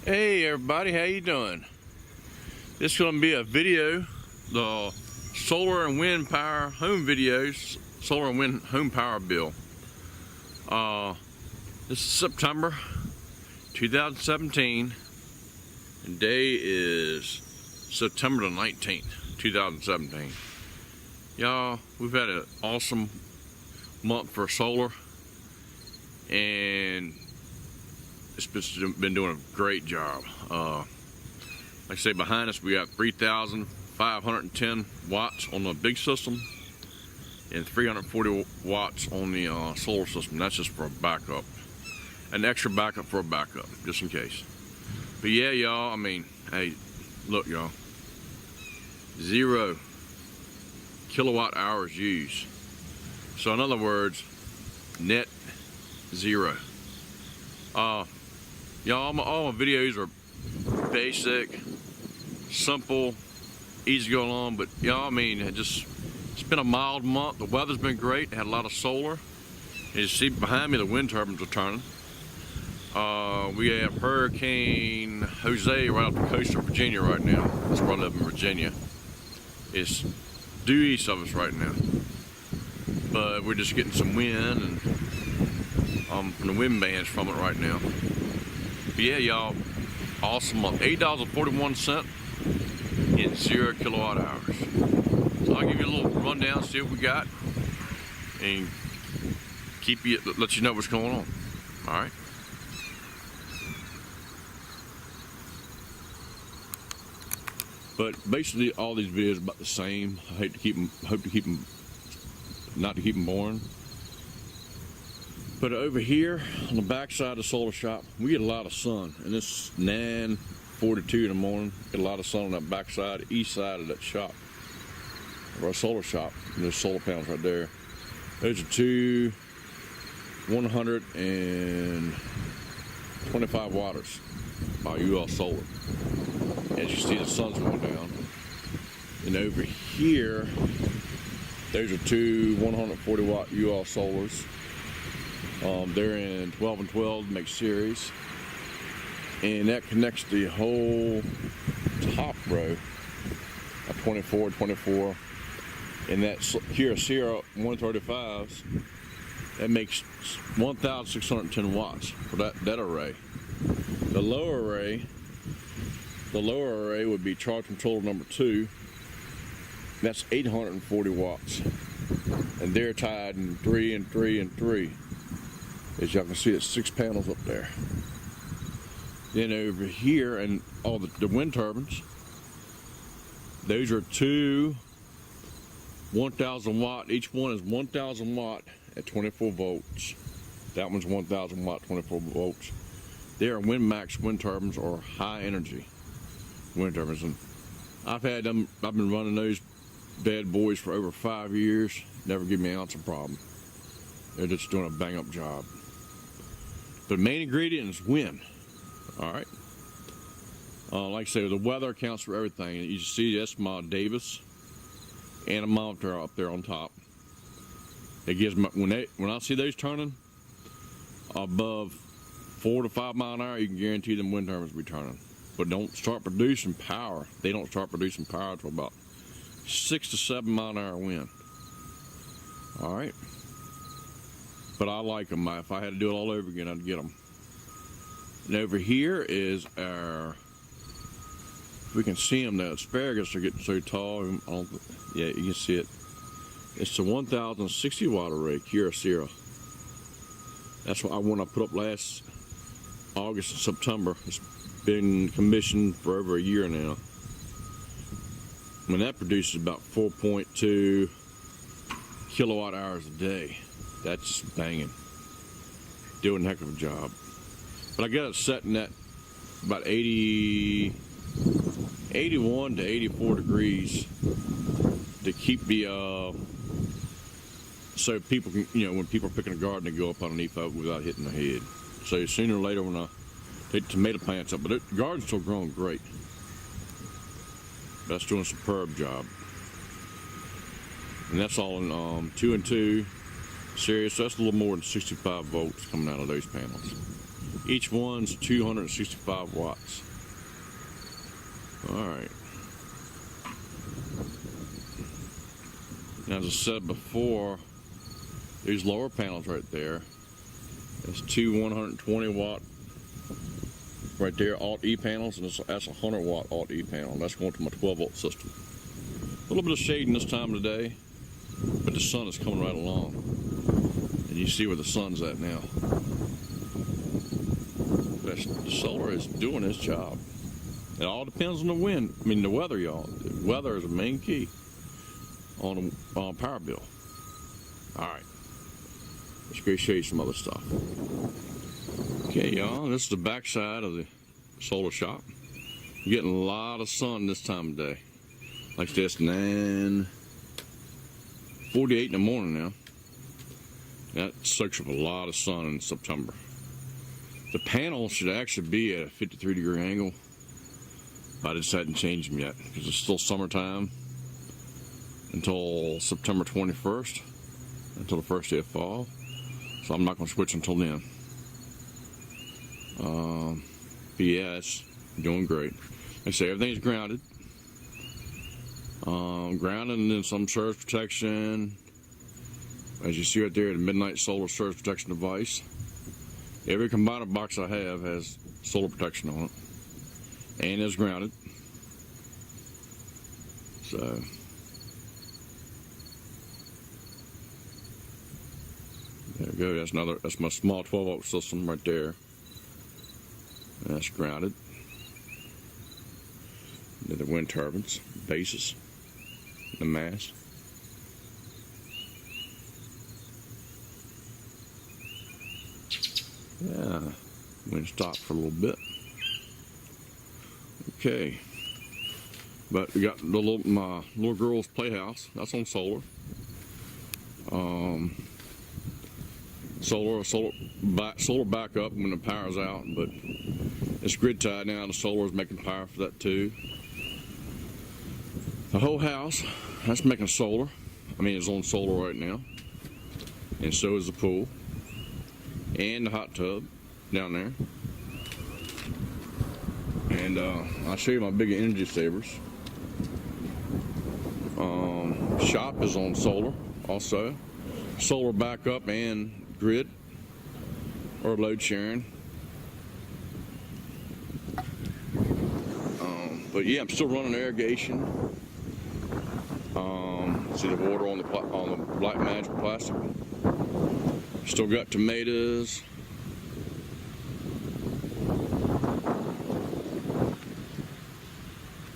Hey everybody, how you doing? This is going to be a video, the solar and wind power home videos, solar and wind home power bill. This is September 2017, and day is September the 19th, 2017. Y'all, we've had an awesome month for solar, and it's been doing a great job. Like I say, behind us we got 3,510 watts on the big system and 340 watts on the solar system. That's just for a backup, an extra backup for a backup, just in case. But yeah, y'all, I mean, hey, look, y'all, 0 kilowatt hours used. So in other words, net 0. Y'all, all my videos are basic, simple, easy to go along, but y'all, I mean, it's been a mild month. The weather's been great. Had a lot of solar. You see behind me, the wind turbines are turning. We have Hurricane Jose right off the coast of Virginia right now. That's where I live in Virginia. It's due east of us right now, but we're just getting some wind and from the wind bands from it right now. But yeah, y'all, awesome month. $8.41 in 0 kilowatt hours. So I'll give you a little rundown, see what we got, and let you know what's going on. All right. But basically, all these videos are about the same. I hope to keep them boring. But over here on the back side of the solar shop, we get a lot of sun, and it's 9:42 in the morning. Get a lot of sun on that back side, east side of that shop, of our solar shop. And there's solar panels right there. Those are two 125 watters by UL Solar. As you see, the sun's going down. And over here, those are two 140 watt UL Solars. They're in 12 and 12 make series, and that connects the whole top row of 24, and that's Kyocera 135s. That makes 1,610 watts for that array. The lower array would be charge controller number 2. That's 840 watts, and they're tied in 3 and 3 and 3. As y'all can see, it's 6 panels up there. Then over here, and all the wind turbines, those are two 1,000 watt. Each one is 1,000 watt at 24 volts. That one's 1,000 watt, 24 volts. They are WindMax wind turbines, or high energy wind turbines. And I've been running those bad boys for over 5 years. Never give me an ounce of problem. They're just doing a bang up job. The main ingredient is wind. All right. Like I say, the weather accounts for everything. You see, that's my Davis anemometer up there on top. It gives me, when I see those turning above 4 to 5 mile an hour, you can guarantee them wind turbines will be turning. But don't start producing power. They don't start producing power until about 6 to 7 mile an hour wind. All right. But I like them. If I had to do it all over again, I'd get them. And over here is our, if we can see them, the asparagus are getting so tall. Yeah, you can see it. It's the 1,060 watt array, Kyocera. That's what I put up last August and September. It's been commissioned for over a year now. When that produces about 4.2 kilowatt hours a day. That's just banging. Doing a heck of a job. But I got it setting at about 81 to 84 degrees to keep the so people can, when people are picking a garden, they go up underneath of it without hitting the head. So sooner or later, when I take tomato plants up, but the garden's still growing great. That's doing a superb job. And that's all in 2 and 2 series, so that's a little more than 65 volts coming out of those panels. Each one's 265 watts. All right. Now, as I said before, these lower panels right there, that's two 120 watt right there, Alt-E panels, and that's a 100 watt Alt-E panel. That's going to my 12 volt system. A little bit of shading this time of the day, but the sun is coming right along. And you see where the sun's at now. The solar is doing its job. It all depends on the wind. I mean, the weather, y'all. The weather is the main key on a power bill. All right. Let's go show you some other stuff. Okay, y'all. This is the back side of the solar shop. You're getting a lot of sun this time of day. Like this, 9:48 in the morning now. That soaks up a lot of sun in September. The panel should actually be at a 53-degree angle. I just hadn't changed them yet because it's still summertime until September 21st, until the first day of fall. So I'm not going to switch until then. But yeah, it's doing great. Like I say, everything's grounded. Grounded and then some surge protection. As you see right there, the Midnight Solar Surge Protection Device. Every combiner box I have has solar protection on it. And is grounded. So there we go. That's my small 12 volt system right there. And that's grounded. Then the wind turbines, bases, the mast. Yeah, wind stopped for a little bit. Okay, but we got my little girl's playhouse. That's on solar. Solar backup when the power's out, but it's grid tied now. The solar is making power for that too. The whole house, that's making solar. I mean, it's on solar right now, and so is the pool and the hot tub down there. And I'll show you my big energy savers. Shop is on solar also. Solar backup and grid or load sharing. But yeah, I'm still running irrigation. See the water on the black magic plastic. Still got tomatoes.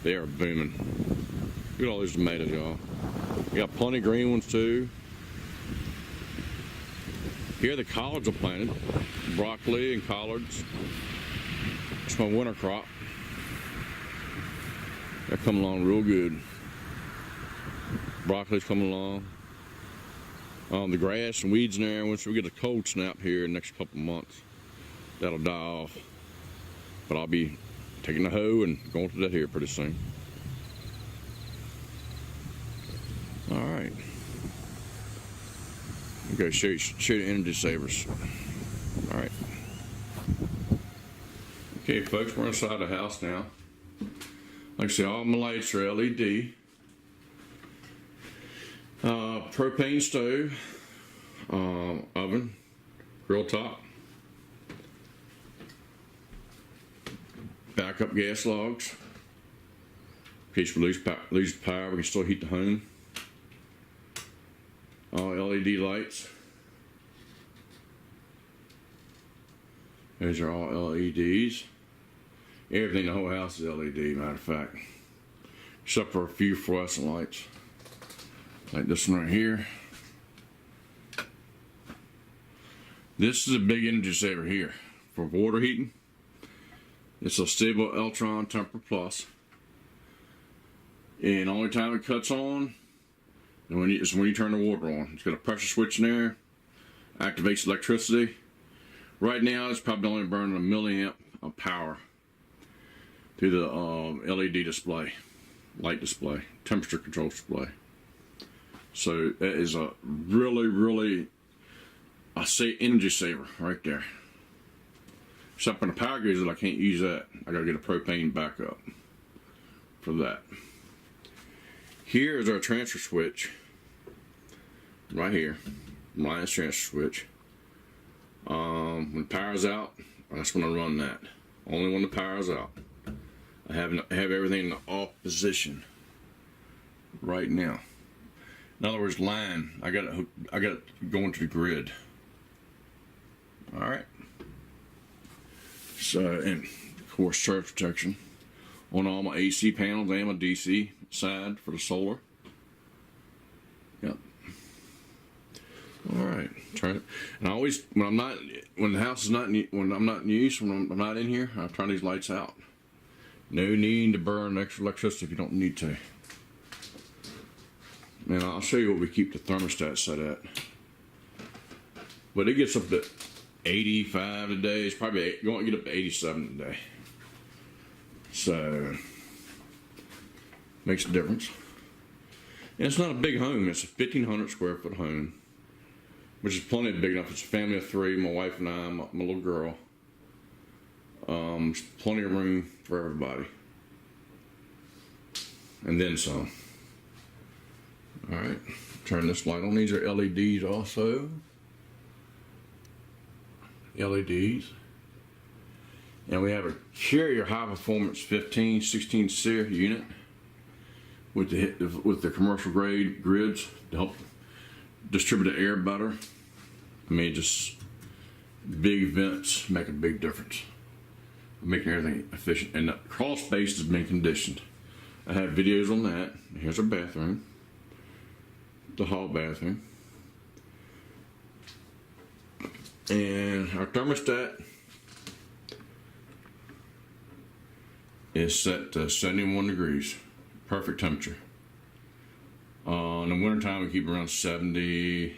They are booming. Look at all these tomatoes, y'all. We got plenty of green ones too. Here the collards are planted. Broccoli and collards. It's my winter crop. They're coming along real good. Broccoli's coming along. The grass and weeds in there, once we get a cold snap here in the next couple of months, that'll die off. But I'll be taking the hoe and going to that here pretty soon. All right. Okay, show you the energy savers. All right. Okay, folks, we're inside the house now. Like I said, all my lights are LED. Propane stove, oven, grill top, backup gas logs. In case we lose power, we can still heat the home. All LED lights. Those are all LEDs. Everything in the whole house is LED, matter of fact, except for a few fluorescent lights. Like this one right here. This is a big energy saver here for water heating. It's a stable Eltron Temper Plus. And the only time it cuts on is when you turn the water on. It's got a pressure switch in there, activates electricity. Right now it's probably only burning a milliamp of power through the LED display, light display, temperature control display. So that is a really, I say energy saver right there. Except when the power goes out, I can't use that. I gotta get a propane backup for that. Here is our transfer switch. Right here. Minus transfer switch. When the power's out, that's when I run that. Only when the power's out. I have everything in the off position right now. In other words, line. I got it going to the grid. All right. So, and of course, surge protection on all my AC panels and my DC side for the solar. Yep. All right. Turn it. And I always, when the house is not, when I'm not in use, when I'm not in here, I turn these lights out. No need to burn extra electricity if you don't need to. And I'll show you what we keep the thermostat set at. But it gets up to 85 today. It's probably going to get up to 87 today. So makes a difference. And it's not a big home. It's a 1,500 square foot home, which is plenty big enough. It's a family of 3, my wife and I, my little girl. There's plenty of room for everybody. And then some. All right, turn this light on. These are LEDs also. LEDs. And we have a Carrier high performance 1516 SEER unit with the commercial grade grids to help distribute the air better. I mean, just big vents make a big difference, making everything efficient. And the Crawlspace has been conditioned. I have videos on that. Here's our bathroom, the hall bathroom, and our thermostat is set to 71 degrees, perfect temperature. In the wintertime, we keep around 70,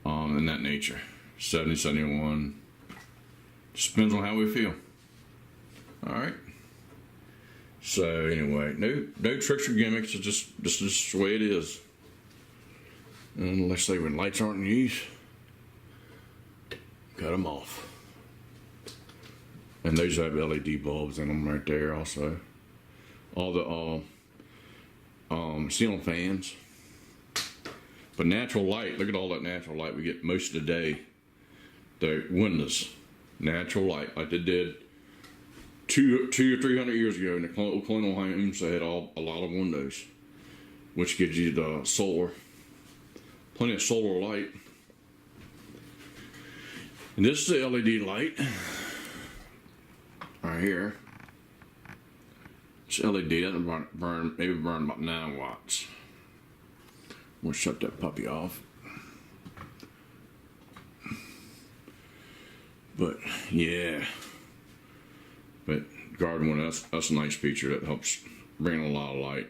in that nature, 70, 71. Just depends on how we feel. All right. So anyway, no tricks or gimmicks. It's just the way it is. And let's say when lights aren't in use, cut them off. And those have LED bulbs in them right there also. All the ceiling fans. But natural light, look at all that natural light we get most of the day. The windows, natural light, like they did 200 or 300 years ago in the colonial homes. They had a lot of windows, which gives you the solar, plenty of solar light. And this is the LED light right here. It's LED, that maybe burn about 9 watts. We'll shut that puppy off. But yeah, but garden one, that's a nice feature that helps bring in a lot of light.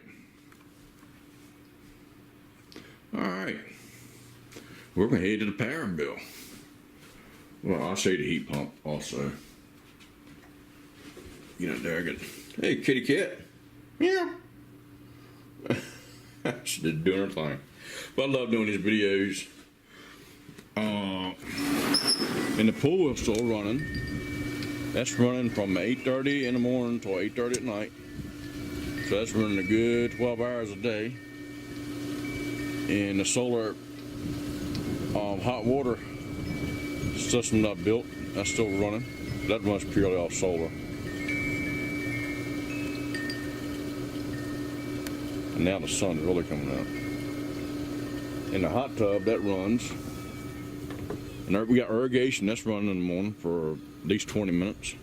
All right, we're gonna head to the power bill. Well, I'll show you the heat pump also. Get it there, good. Hey, kitty cat. Meow. She's just doing her thing. But I love doing these videos. And the pool is still running. That's running from 8:30 in the morning till 8:30 at night. So that's running a good 12 hours a day. And the solar hot water system that I built, that's still running. That runs purely off solar. And now the sun's really coming out. And the hot tub, that runs. And we got irrigation, that's running in the morning for at least 20 minutes.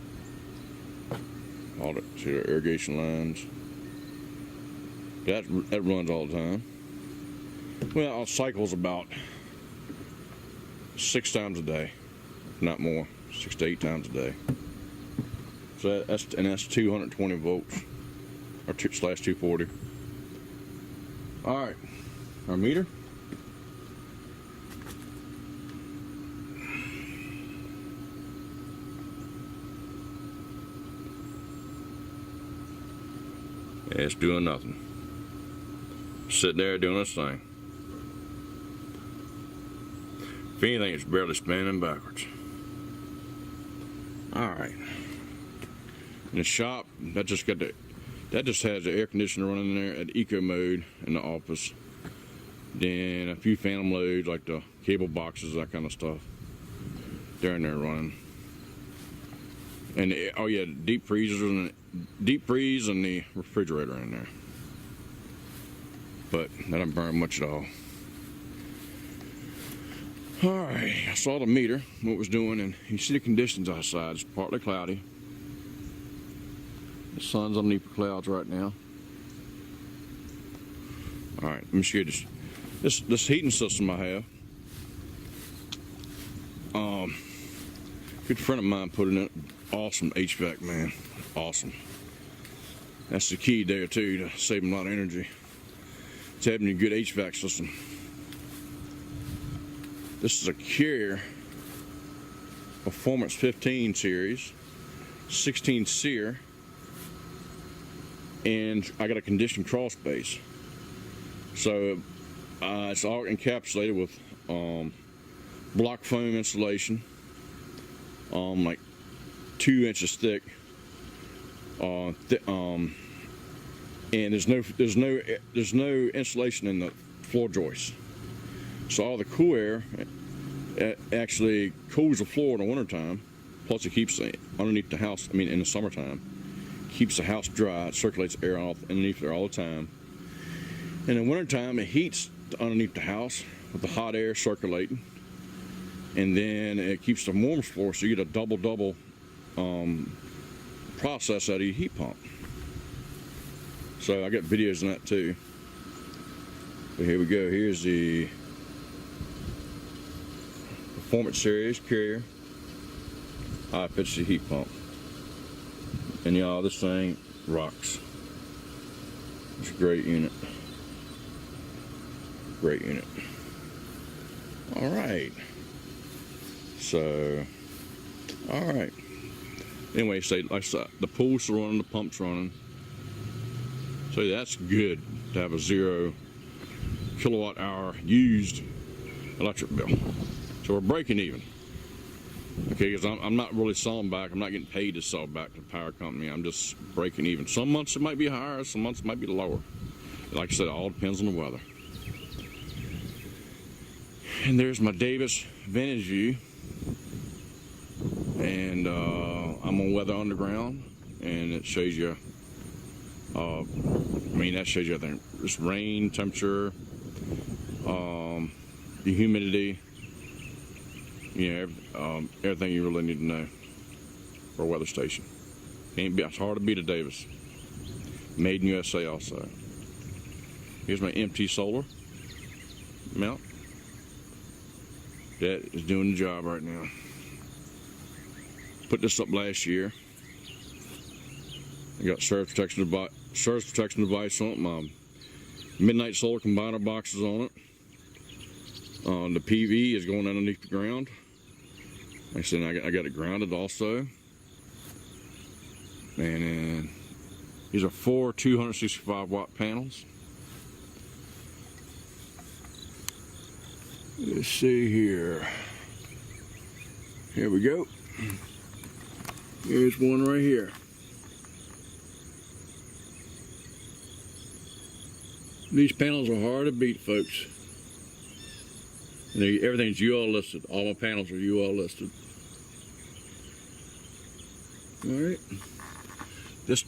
All the, see the irrigation lines. That runs all the time. Well, it cycles about 6 times a day, if not more, 6 to 8 times a day. So that's 220 volts, or /240. All right, our meter. It's doing nothing. Sitting there doing its thing. If anything, it's barely spinning backwards. All right. In the shop, that just has the air conditioner running in there at eco mode in the office. Then a few phantom loads like the cable boxes, that kind of stuff. They're in there running. And oh yeah, deep freeze and the refrigerator in there. But that doesn't burn much at all. All right, I saw the meter, what it was doing, and you see the conditions outside. It's partly cloudy. The sun's underneath the clouds right now. All right, let me show you this heating system I have. Good friend of mine put in it. Awesome HVAC, man. Awesome. That's the key there too, to saving a lot of energy. It's having a good HVAC system. This is a Kyocera Performance 15 series, 16 SEER, and I got a conditioned Crawlspace. So it's all encapsulated with block foam insulation, like 2 inches thick, and there's no insulation in the floor joists. So all the cool air actually cools the floor in the wintertime. Plus it keeps it underneath the house, in the summertime, keeps the house dry. It circulates air underneath there all the time. In the wintertime, it heats underneath the house with the hot air circulating. And then it keeps the warm floor, so you get a double process out of your heat pump. So I got videos on that too. But here we go. Here's the Performance Series Kyocera. How it fits the heat pump. And y'all, this thing rocks. It's a great unit. Great unit. All right. So, all right. Anyway, like I said, the pool's running, the pump's running. So that's good to have a 0 kilowatt-hour used electric bill. So we're breaking even. Okay, because I'm not really selling back. I'm not getting paid to sell back to the power company. I'm just breaking even. Some months it might be higher, some months it might be lower. Like I said, it all depends on the weather. And there's my Davis Vantage View. And I'm on Weather Underground, and it shows you, that shows you everything. Just rain, temperature, the humidity, everything you really need to know for a weather station. It's hard to beat a Davis. Made in USA also. Here's my MT solar mount. That is doing the job right now. Put this up last year. I got surge protection device on it. My Midnight Solar combiner boxes on it. The PV is going underneath the ground. Like I said, I got it grounded also. And these are 4 265 watt panels. Let's see here. Here we go. Here's one right here. These panels are hard to beat, folks. And everything's UL listed. All my panels are UL listed. All right. This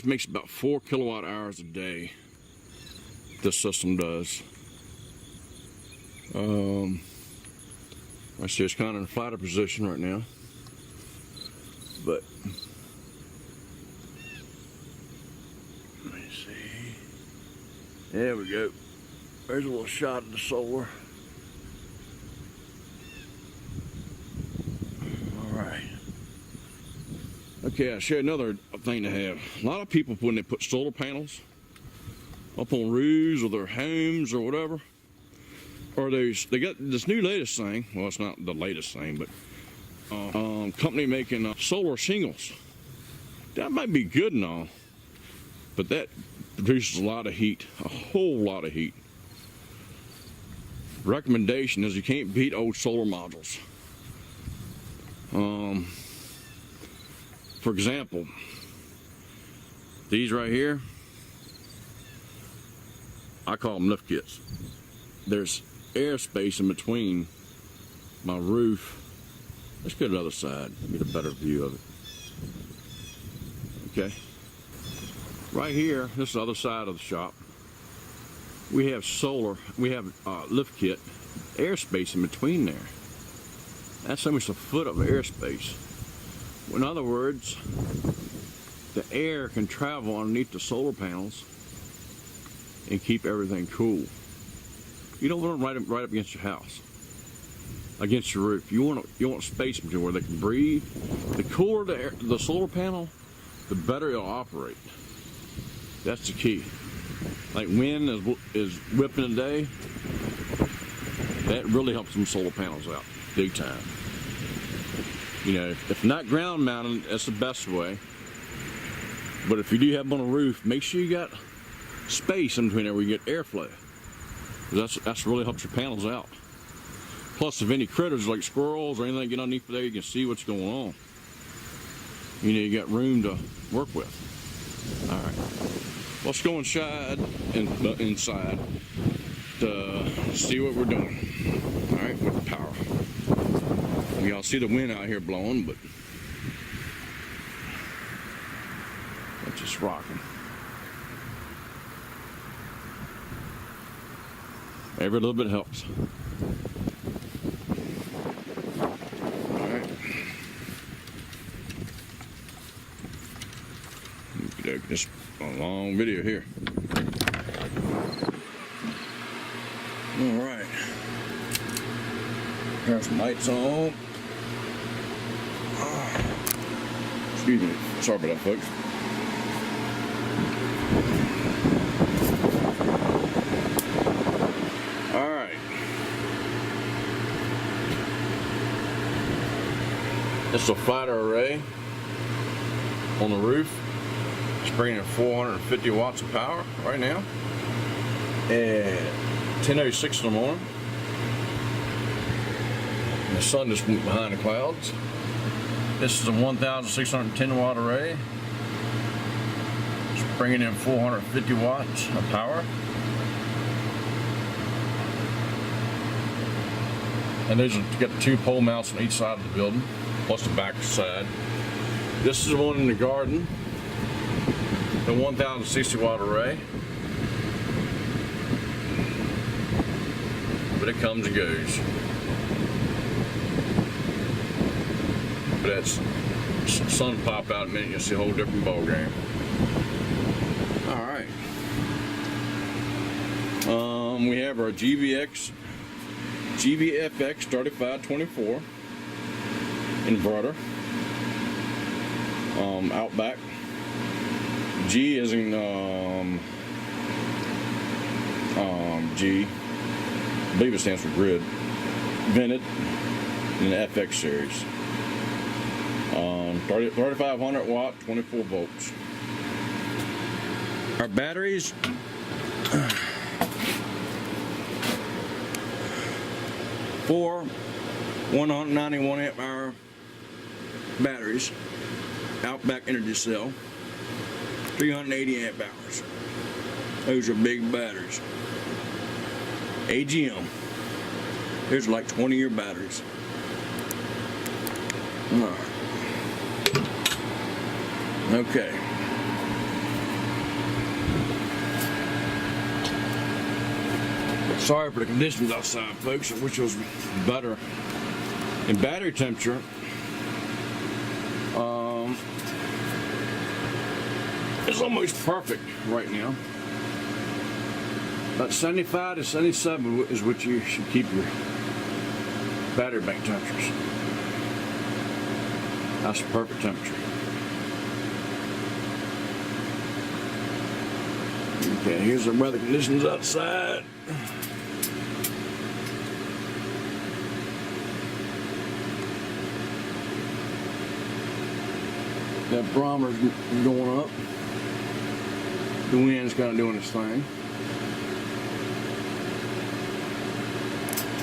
makes about 4 kilowatt hours a day. This system does. I see it's kind of in a flatter position right now. But let me see. There we go. There's a little shot of the solar. All right. Okay, I'll show you another thing to have. A lot of people, when they put solar panels up on roofs or their homes or whatever, or they got this new latest thing. Well, it's not the latest thing, but company making solar shingles. That might be good and all, but that produces a lot of heat, a whole lot of heat. Recommendation is you can't beat old solar modules. for example, these right here, I call them lift kits. There's airspace in between my roof. Let's go to the other side, get a better view of it. Okay. Right here, this is the other side of the shop. We have solar, we have lift kit, airspace in between there. That's almost a foot of airspace. In other words, the air can travel underneath the solar panels and keep everything cool. You don't want them right up against your house, against your roof. You want space between where they can breathe. The cooler the solar panel, the better it'll operate. That's the key. Like wind is whipping today, that really helps them solar panels out big time. You know, if not ground mounted, that's the best way. But if you do have them on a roof, make sure you got space in between there where you get airflow. That's really helps your panels out. Plus, if any critters like squirrels or anything get underneath there, you can see what's going on. You know, you got room to work with. All right, let's go inside to see what we're doing. All right, with the power. Y'all see the wind out here blowing, but it's just rocking. Every little bit helps. All right. Just a long video here. All right. Turn some lights on. Excuse me. Sorry about that, folks. All right. It's a flat array on the roof. It's bringing in 450 watts of power right now at 10:06 in the morning. The sun just went behind the clouds. This is a 1,610 watt array. It's bringing in 450 watts of power. And these are to get the 2 pole mounts on each side of the building, plus the back side. This is the one in the garden, the 1,060 watt array. But it comes and goes. But that's sun pop out in a minute, you'll see a whole different ball game. All right. We have our GVFX 3524 inverter. OutBack. G is in G. I believe it stands for grid. Vented in the FX series. 3,500 watt, 24 volts. Our batteries. 4 191 amp hour batteries. OutBack EnergyCell. 380 amp hours. Those are big batteries. AGM. There's like 20-year batteries. All right. Okay. Sorry for the conditions outside, folks. I wish it was better. In battery temperature, it's almost perfect right now. About 75 to 77 is what you should keep your battery bank temperatures. That's the perfect temperature. Okay, here's the weather conditions outside. That barometer's going up. The wind's kind of doing its thing.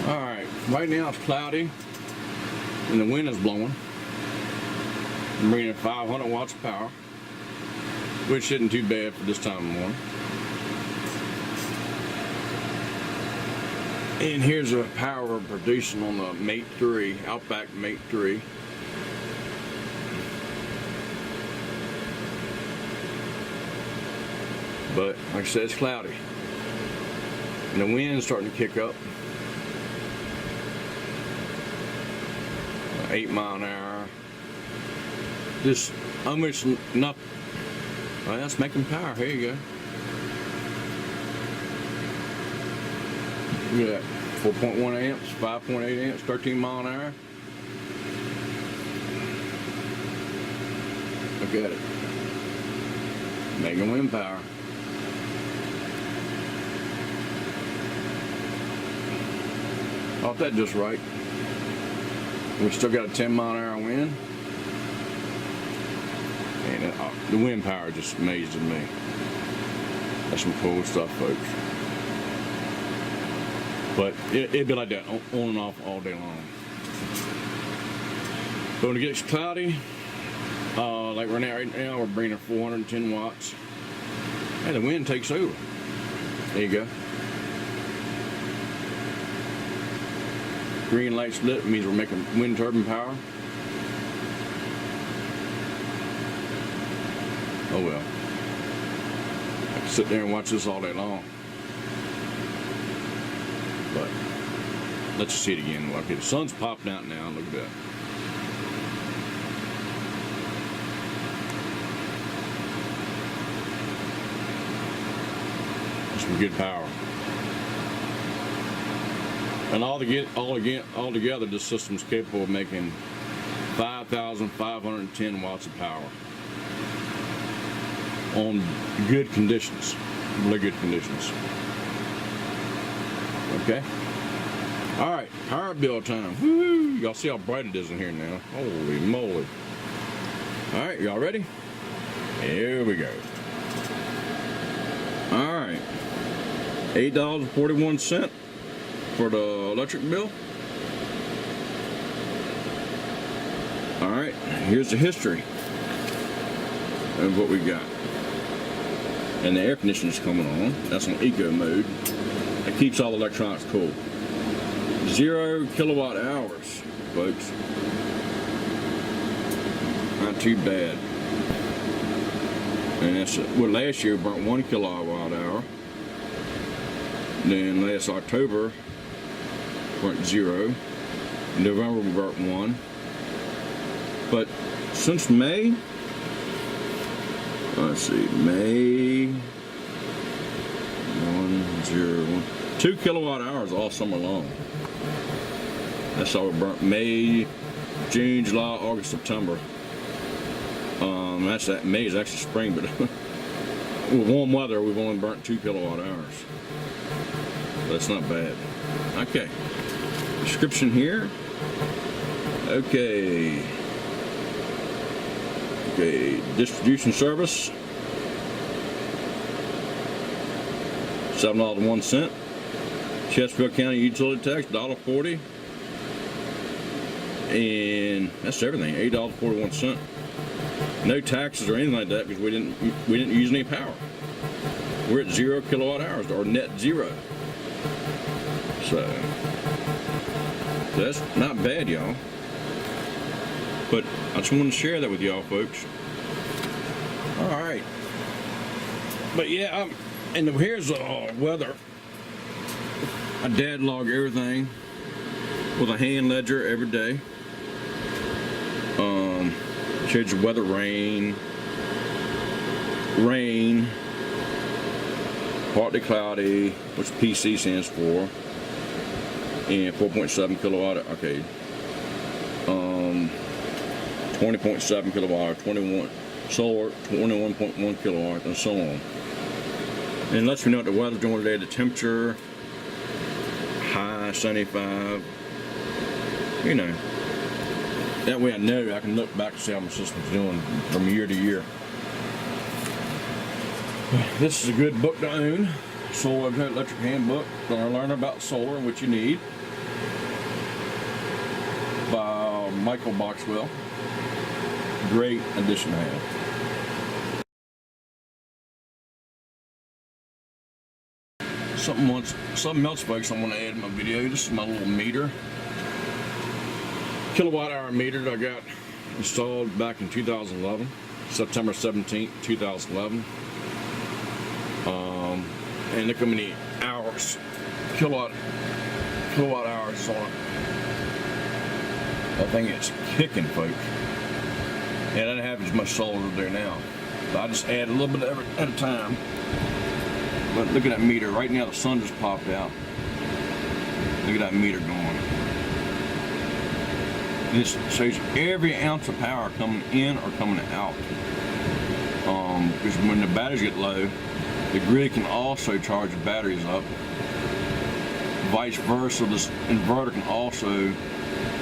Alright, right now it's cloudy and the wind is blowing. I'm bringing 500 watts of power, which isn't too bad for this time of morning. And here's the power we're producing on the Mate 3, OutBack Mate 3. But like I said, it's cloudy. And the wind's starting to kick up. 8 miles an hour. Just almost not. Well, that's making power. Here you go. Look at that. 4.1 amps, 5.8 amps, 13 miles an hour. Look at it. Making wind power. Off that just right. We still got a 10 mile an hour wind. And the wind power just amazes me. That's some cool stuff, folks. But it'd be like that on and off all day long. But when it gets cloudy, like right now, we're bringing 410 watts. And the wind takes over. There you go. Green light lit means we're making wind turbine power. Oh well. I can sit there and watch this all day long. But let's see it again. Okay, the sun's popping out now. Look at that. That's some good power. And altogether, this system's capable of making 5,510 watts of power on good conditions, really good conditions. Okay. All right, power bill time. Woo! Y'all see how bright it is in here now? Holy moly! All right, y'all ready? Here we go. All right, $8.41 for the electric bill. All right, here's the history of what we got. And the air conditioner's coming on. That's on eco mode. It keeps all the electronics cool. 0 kilowatt hours, folks. Not too bad. And that's, well, last year we burnt 1 kilowatt hour. Then last October, burnt 0. In November we burnt 1. But since May, let's see, May 101, 2 kilowatt hours all summer long. That's all we burnt. May, June, July, August, September. That's that. May is actually spring, but with warm weather, we've only burnt 2 kilowatt hours. That's not bad. Okay. Description here. Okay. Okay. Distribution service. $7.01. Chesterfield County utility tax $1.40. And that's everything. $8.41. No taxes or anything like that because we didn't use any power. We're at 0 kilowatt hours or net 0. So that's not bad, y'all. But I just wanted to share that with y'all, folks. All right. But yeah, and here's weather. I dad log everything with a hand ledger every day. Shows the weather, rain, partly cloudy, which PC stands for, and 4.7 kilowatt. Okay. 20.7 kilowatt, 21 solar, 21.1 kilowatt, and so on. And it lets me know what the weather's doing today. The temperature, high 75. You know. That way I know I can look back and see how my system's doing from year to year. This is a good book to own. Solar Electric Handbook. Gonna learn about solar and what you need. By Michael Boxwell. great addition to have. Something else, folks, I want to add in my video. This is my little meter, kilowatt-hour meter that I got installed back in 2011, September 17th, 2011. And look how many hours, kilowatt hours on it. That thing is kicking, folks. And I don't have as much solar there now. But I just add a little bit at a time. But look at that meter. Right now the sun just popped out. Look at that meter going. This shows every ounce of power coming in or coming out. Because when the batteries get low, the grid can also charge the batteries up. Vice versa, this inverter can also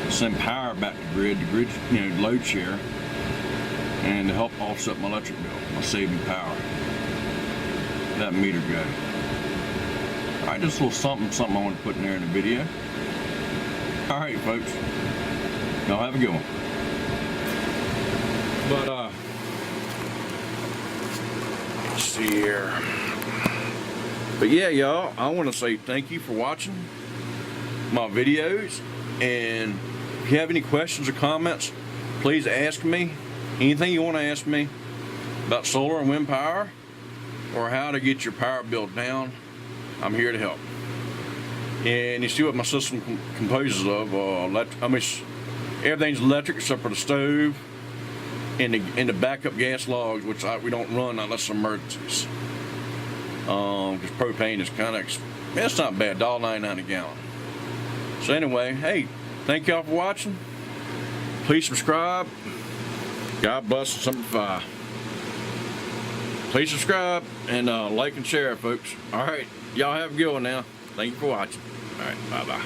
send power back to the grid, load share, and to help offset my electric bill by saving power. That meter go. Alright, just a little something I want to put in there in the video. Alright, folks. Y'all have a good one. But, let's see here. But yeah, y'all, I want to say thank you for watching my videos. And if you have any questions or comments, please ask me. Anything you want to ask me about solar and wind power, or how to get your power bill down, I'm here to help. And you see what my system composes of. Everything's electric except for the stove and the backup gas logs, which we don't run unless emergencies. Because propane is kind of, it's not bad, $1.99 a gallon. So anyway, hey, thank y'all for watching. Please subscribe. God bless and Semper Fi. Please subscribe and like and share, folks. All right, y'all have a good one now. Thank you for watching. All right, bye-bye.